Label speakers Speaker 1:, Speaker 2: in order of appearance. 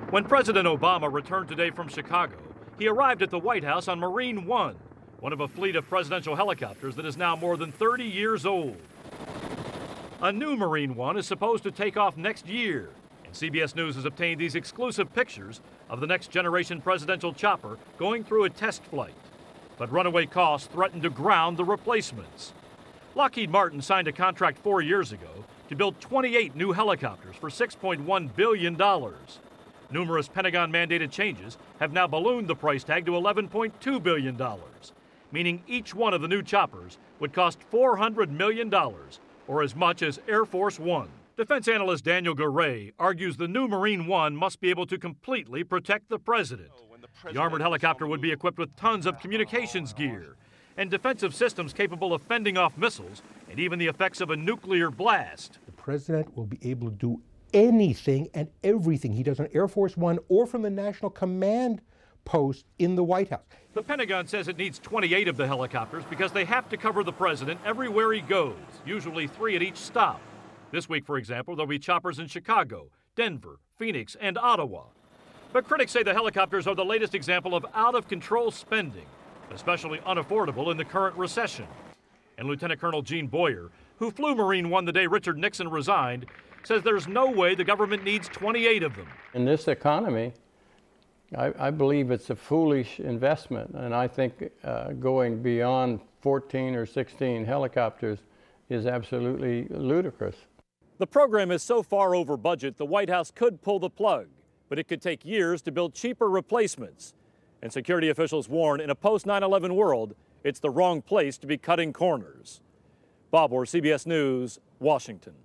Speaker 1: When President Obama returned today from Chicago, he arrived at the White House on Marine One, one of a fleet of presidential helicopters that is now more than 30 years old. A new Marine One is supposed to take off next year, and CBS News has obtained these exclusive pictures of the next generation presidential chopper going through a test flight. But runaway costs threaten to ground the replacements. Lockheed Martin signed a contract 4 years ago to build 28 new helicopters for $6.1 billion. Numerous Pentagon-mandated changes have now ballooned the price tag to $11.2 billion, meaning each one of the new choppers would cost $400 million, or as much as Air Force One. Defense analyst Daniel Garay argues the new Marine One must be able to completely protect the president. The armored helicopter would be equipped with tons of communications gear and defensive systems capable of fending off missiles and even the effects of a nuclear blast.
Speaker 2: The president will be able to do anything and everything he does on Air Force One or from the National Command Post in the White House.
Speaker 1: The Pentagon says it needs 28 of the helicopters because they have to cover the president everywhere he goes, usually 3 at each stop. This week, for example, there'll be choppers in Chicago, Denver, Phoenix, and Ottawa. But critics say the helicopters are the latest example of out-of-control spending, especially unaffordable in the current recession. And Lieutenant Colonel Gene Boyer, who flew Marine One the day Richard Nixon resigned, says there's no way the government needs 28 of them.
Speaker 3: In this economy, I believe it's a foolish investment, and I think going beyond 14 or 16 helicopters is absolutely ludicrous.
Speaker 1: The program is so far over budget, the White House could pull the plug, but it could take years to build cheaper replacements. And security officials warn in a post-9/11 world, it's the wrong place to be cutting corners. Bob Orr, CBS News, Washington.